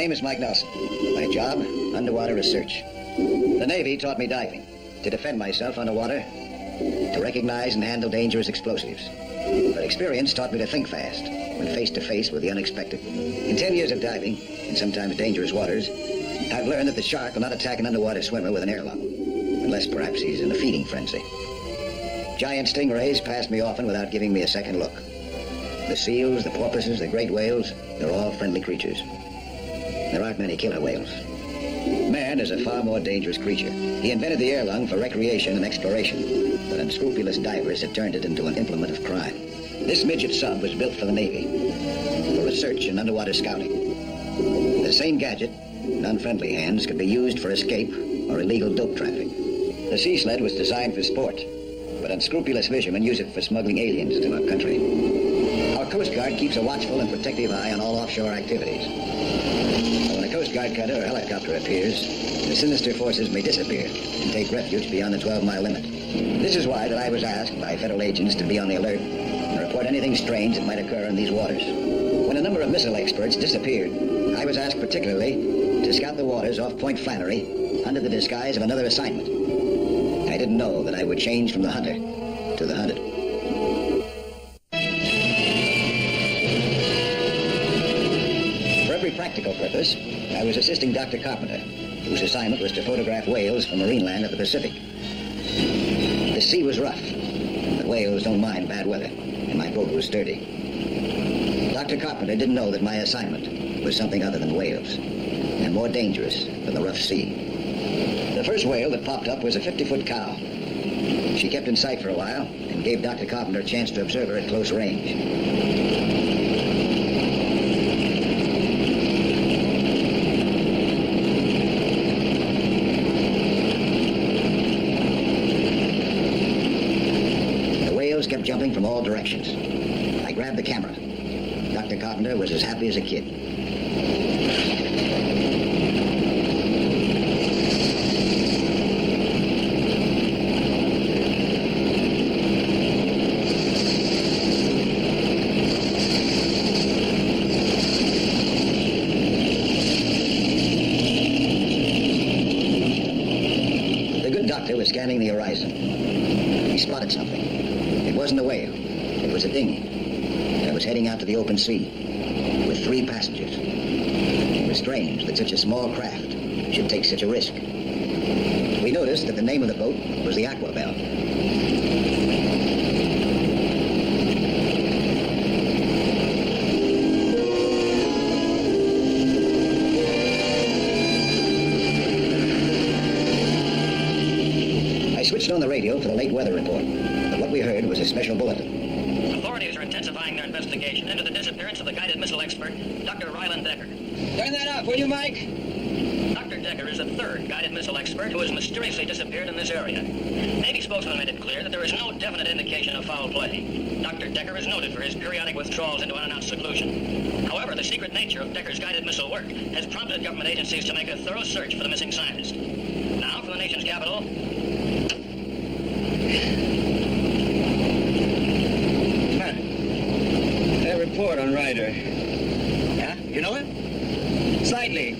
name is Mike Nelson. My job, underwater research. The Navy taught me diving, to defend myself underwater, to recognize and handle dangerous explosives. But experience taught me to think fast when face to face with the unexpected. In 10 years of diving, in sometimes dangerous waters, I've learned that the shark will not attack an underwater swimmer with an airlock, unless perhaps he's in a feeding frenzy. Giant stingrays passed me often without giving me a second look. The seals, the porpoises, the great whales, they're all friendly creatures. There aren't many killer whales. Man is a far more dangerous creature. He invented the air lung for recreation and exploration, but unscrupulous divers have turned it into an implement of crime. This midget sub was built for the Navy, for research and underwater scouting. The same gadget, in unfriendly hands, could be used for escape or illegal dope traffic. The sea sled was designed for sport, but unscrupulous fishermen use it for smuggling aliens into our country. Our Coast Guard keeps a watchful and protective eye on all offshore activities. When a Coast Guard cutter or helicopter appears, the sinister forces may disappear and take refuge beyond the 12-mile limit. This is why that I was asked by federal agents to be on the alert and report anything strange that might occur in these waters. When a number of missile experts disappeared, I was asked particularly to scout the waters off Point Flannery under the disguise of another assignment. I didn't know that I would change from the hunter to the hunted. For every practical purpose, I was assisting Dr. Carpenter, whose assignment was to photograph whales from marine land of the Pacific. The sea was rough, but whales don't mind bad weather, and my boat was sturdy. Dr. Carpenter didn't know that my assignment was something other than whales, and more dangerous than the rough sea. The first whale that popped up was a 50-foot cow. She kept in sight for a while and gave Dr. Carpenter a chance to observe her at close range. Kept jumping from all directions. I grabbed the camera. Dr. Carpenter was as happy as a kid. The good doctor was scanning the horizon. He spotted something. It wasn't a whale. It was a dinghy that was heading out to the open sea with 3 passengers. It was strange that such a small craft should take such a risk. We noticed that the name of the boat was the Aquabelle. I switched on the radio for the late weather report. What we heard was a special bulletin. Authorities are intensifying their investigation into the disappearance of the guided missile expert, Dr. Ryland Decker. Turn that up, will you, Mike? Dr. Decker is the 3rd guided missile expert who has mysteriously disappeared in this area. Navy spokesman made it clear that there is no definite indication of foul play. Dr. Decker is noted for his periodic withdrawals into unannounced seclusion. However, the secret nature of Decker's guided missile work has prompted government agencies to make a thorough search for the missing scientist. Now, from the nation's capital... Report on Ryder. Yeah? You know him? Slightly.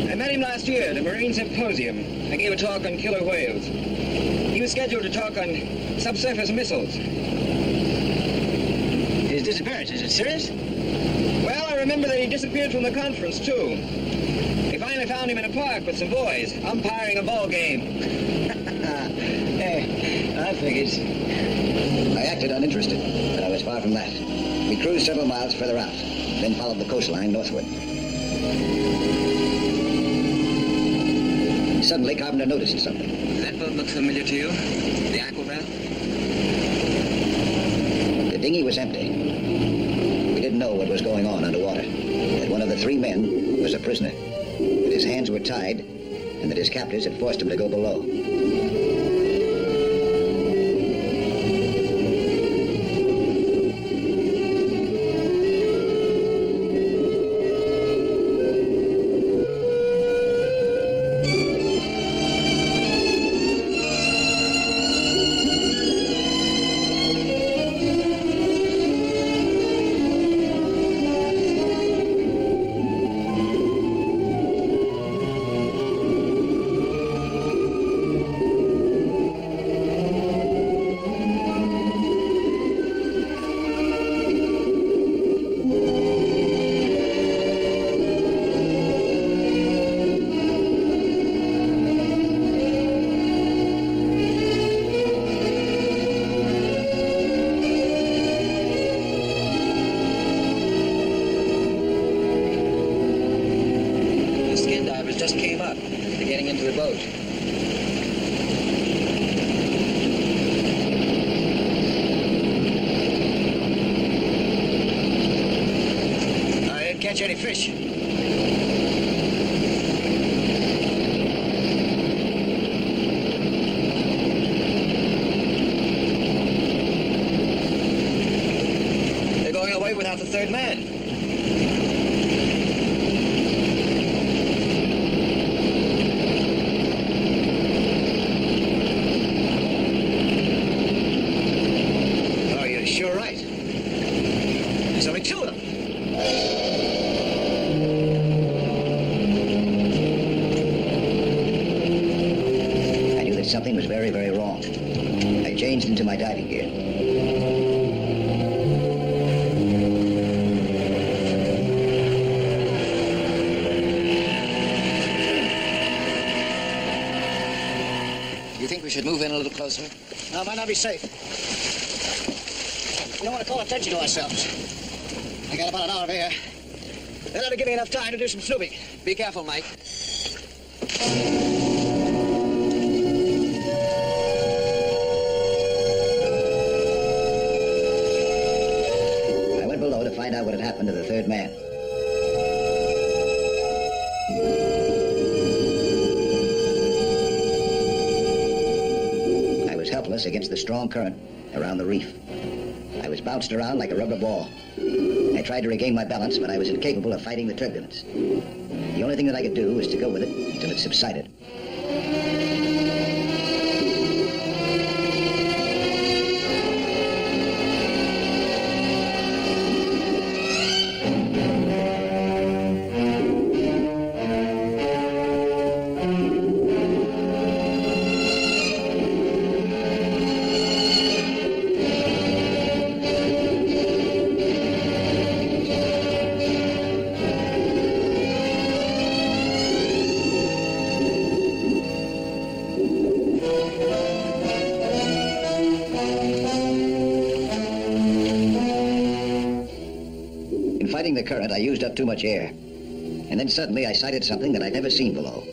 I met him last year at a Marine Symposium. I gave a talk on killer whales. He was scheduled to talk on subsurface missiles. His disappearance, is it serious? Well, I remember that he disappeared from the conference, too. They finally found him in a park with some boys, umpiring a ball game. Hey, I figures. I acted uninterested, but I was far from that. We cruised several miles further out, then followed the coastline northward. Suddenly, Carpenter noticed something. Does that boat look familiar to you? The Aquabelle? The dinghy was empty. We didn't know what was going on underwater, that one of the 3 men was a prisoner, that his hands were tied, and that his captors had forced him to go below. catch any fish. They're going away without the third man. Oh, you're sure right. There's only two of them. I knew that something was very, very wrong. I changed into my diving gear. You think we should move in a little closer? No, might not be safe. We don't want to call attention to ourselves. I got about an hour of air. That ought to give me enough time to do some snooping. Be careful, Mike. I went below to find out what had happened to the third man. I was helpless against the strong current around the reef. I was bounced around like a rubber ball. I tried to regain my balance, but I was incapable of fighting the turbulence. The only thing that I could do was to go with it until it subsided. Fighting the current, I used up too much air. And then suddenly I sighted something that I'd never seen below.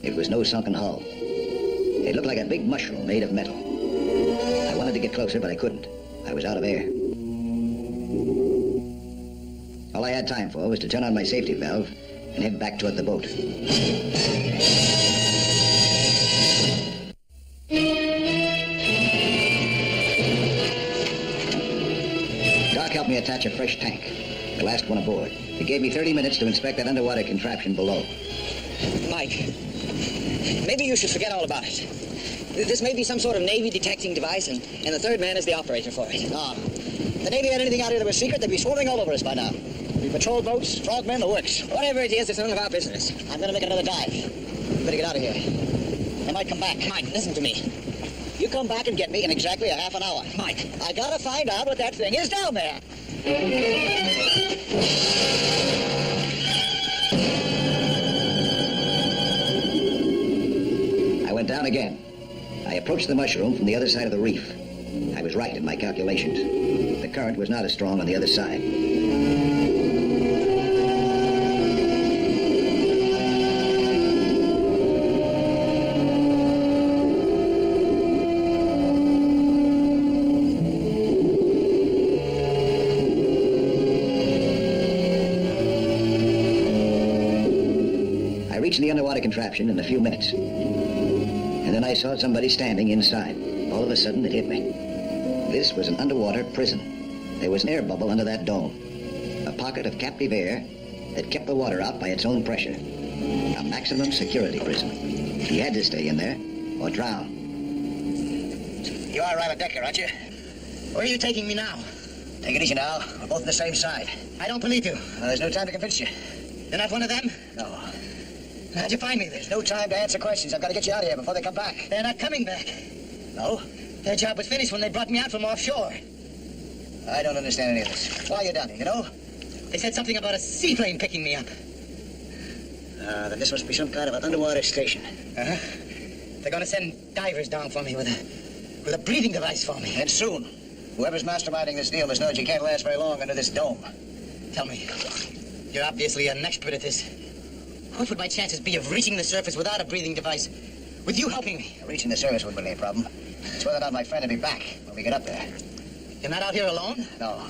It was no sunken hull. It looked like a big mushroom made of metal. I wanted to get closer, but I couldn't. I was out of air. All I had time for was to turn on my safety valve and head back toward the boat. Doc helped me attach a fresh tank. The last one aboard. It gave me 30 minutes to inspect that underwater contraption below. Mike, maybe you should forget all about it. This may be some sort of Navy detecting device, and the third man is the operator for it. No. If the Navy had anything out here that was secret, they'd be swarming all over us by now. We patrol boats, frogmen, the works. Whatever it is, it's none of our business. I'm gonna make another dive. Better get out of here. I might come back. Mike, listen to me. You come back and get me in exactly a half an hour. Mike. I gotta find out what that thing is down there. I went down again. I approached the mushroom from the other side of the reef. I was right in my calculations. The current was not as strong on the other side. I reached the underwater contraption in a few minutes. And then I saw somebody standing inside. All of a sudden, it hit me. This was an underwater prison. There was an air bubble under that dome. A pocket of captive air that kept the water out by its own pressure. A maximum security prison. He had to stay in there or drown. You are Ryder Decker, aren't you? Where are you taking me now? Take it easy now. We're both on the same side. I don't believe you. There's no time to convince you. You're not one of them? No. How'd you find me then? There's no time to answer questions. I've got to get you out of here before they come back. They're not coming back. No? Their job was finished when they brought me out from offshore. I don't understand any of this. Why are you down here, you know? They said something about a seaplane picking me up. Then this must be some kind of an underwater station. Uh-huh. They're going to send divers down for me with a breathing device for me. And soon. Whoever's masterminding this deal must know that you can't last very long under this dome. Tell me, you're obviously an expert at this. What would my chances be of reaching the surface without a breathing device? With you helping me? Reaching the surface wouldn't be a problem. It's whether or not my friend will be back when we get up there. You're not out here alone? No.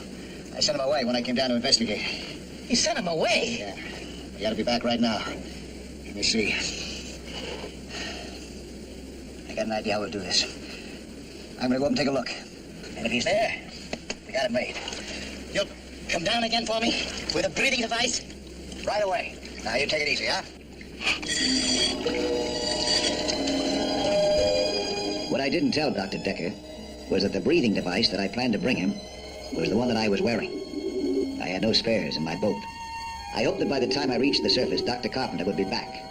I sent him away when I came down to investigate. He sent him away. Yeah. You gotta be back right now. Let me see. I got an idea how we'll do this. I'm gonna go up and take a look. And if he's there, we got it made. You'll come down again for me with a breathing device? Right away. Now, you take it easy, huh? What I didn't tell Dr. Decker was that the breathing device that I planned to bring him was the one that I was wearing. I had no spares in my boat. I hoped that by the time I reached the surface, Dr. Carpenter would be back.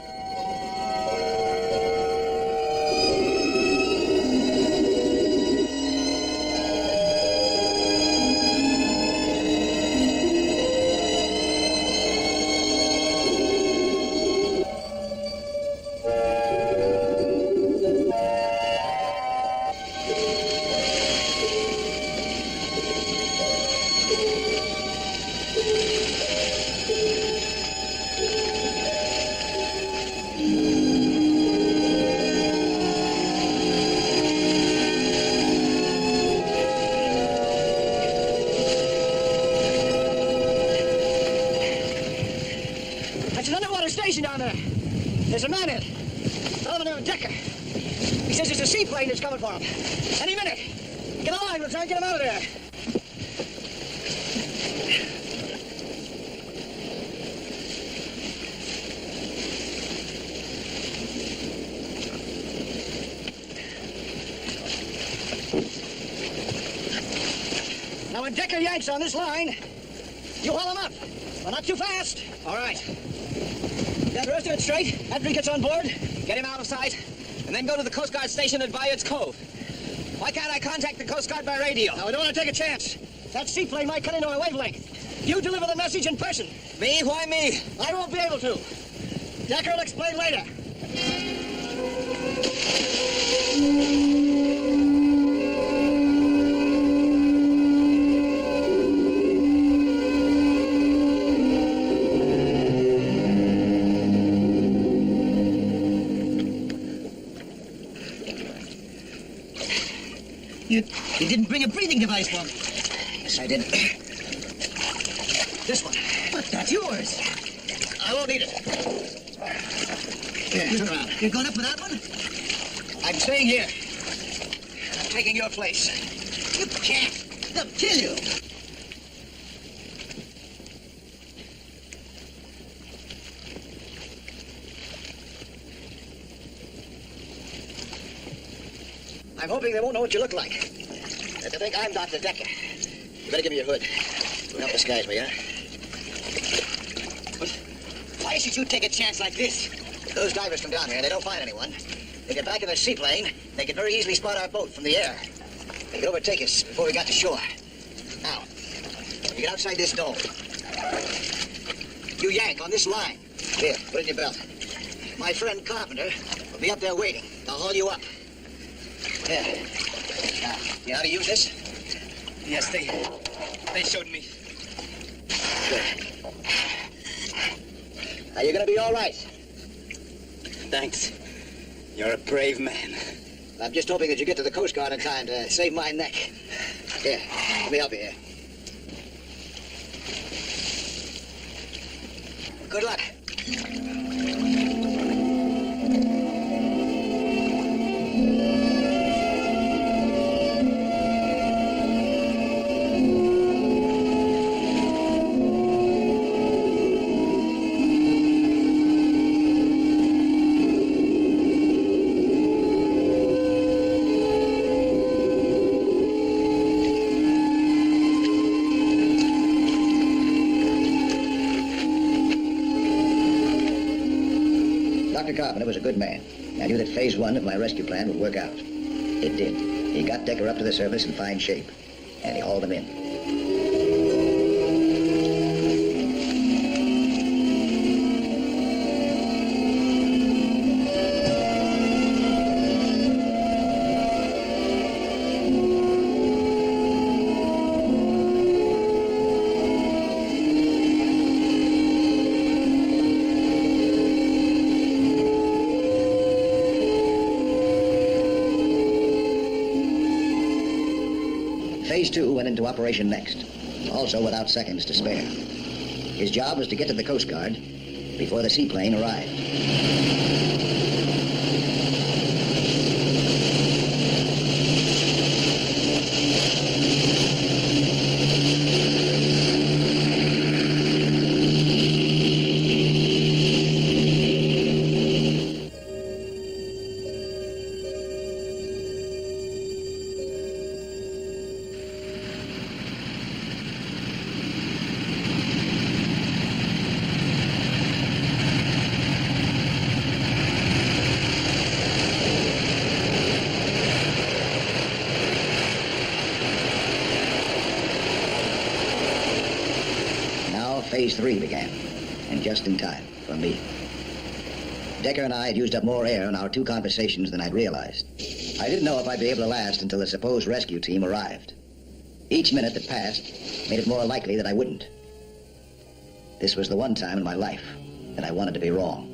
That's an underwater station down there. There's a man in it. Tell him Decker. He says there's a seaplane that's coming for him. Any minute. Get a line, we'll try and get him out of there. Now, when Decker yanks on this line, you haul him up. But not too fast. All right. Get the rest of it straight. After he gets on board, get him out of sight, and then go to the Coast Guard station at Bayard's Cove. Why can't I contact the Coast Guard by radio? Now, I don't want to take a chance. That seaplane might cut into our wavelength. You deliver the message in person. Me? Why me? I won't be able to. Decker will explain later. You didn't bring a breathing device for me. Yes, I did. This one. But that's yours. I won't need it. Here, turn around. You're going up with that one? I'm staying here. I'm taking your place. You can't. They'll kill you. I'm hoping they won't know what you look like. If they think I'm Dr. Decker. You better give me your hood. It'll help disguise me, huh? Why should you take a chance like this? Those divers come down here and they don't find anyone. They get back in their seaplane. They can very easily spot our boat from the air. They could overtake us before we got to shore. Now, you get outside this dome. You yank on this line. Here, put it in your belt. My friend Carpenter will be up there waiting. I'll haul you up. There. Now, you know how to use this? Yes, they showed me. Good. Now, you're gonna be all right. Thanks. You're a brave man. I'm just hoping that you get to the Coast Guard in time to save my neck. Here, let me help you here. Good luck. Dr. Carpenter was a good man. I knew that phase one of my rescue plan would work out. It did. He got Decker up to the surface in fine shape, and he hauled him in. Phase two went into operation next, also without seconds to spare. His job was to get to the Coast Guard before the seaplane arrived. Phase 3 began, and just in time for me. Decker and I had used up more air in our two conversations than I'd realized. I didn't know if I'd be able to last until the supposed rescue team arrived. Each minute that passed made it more likely that I wouldn't. This was the one time in my life that I wanted to be wrong.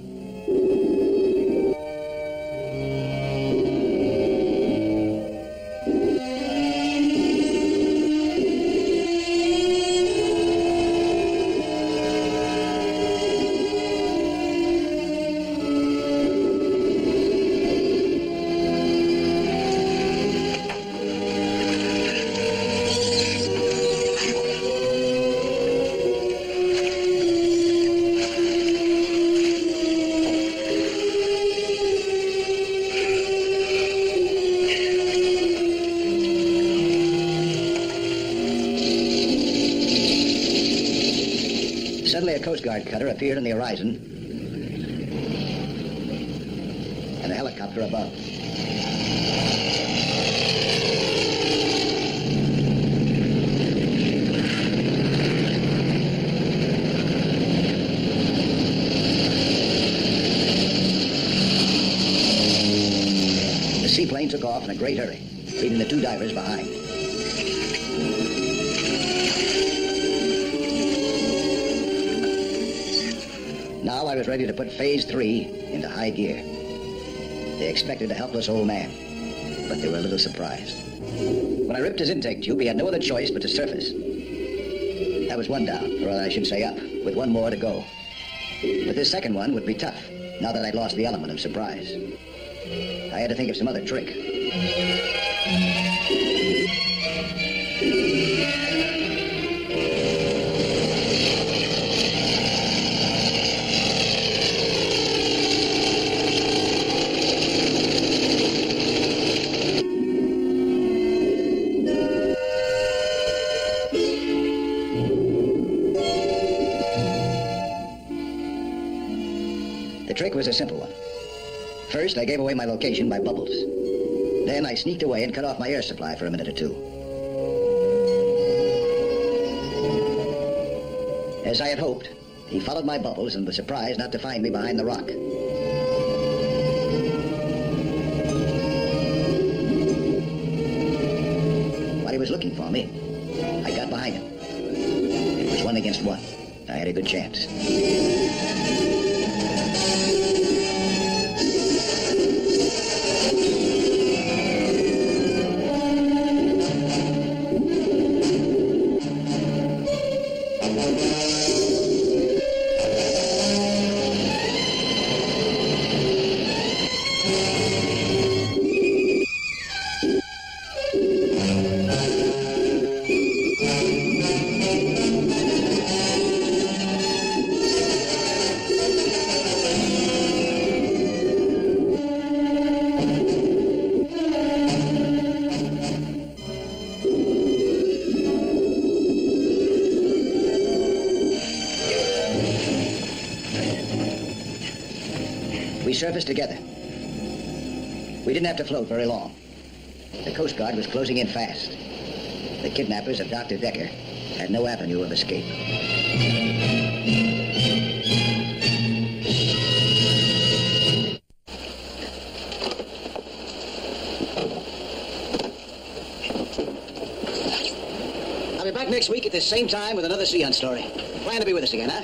Suddenly, a Coast Guard cutter appeared on the horizon, and a helicopter above. The seaplane took off in a great hurry, leaving the two divers behind. Now I was ready to put Phase 3 into high gear. They expected a helpless old man, but they were a little surprised. When I ripped his intake tube, he had no other choice but to surface. That was one down, or I should say up, with one more to go. But this second one would be tough, now that I'd lost the element of surprise. I had to think of some other trick. The trick was a simple one. First, I gave away my location by bubbles. Then I sneaked away and cut off my air supply for a minute or two. As I had hoped, he followed my bubbles and was surprised not to find me behind the rock. While he was looking for me, I got behind him. It was 1 against 1. I had a good chance. We surfaced together. We didn't have to float very long. The Coast Guard was closing in fast. The kidnappers of Dr. Decker had no avenue of escape. I'll be back next week at the same time with another SeaHunt story. Plan to be with us again, huh?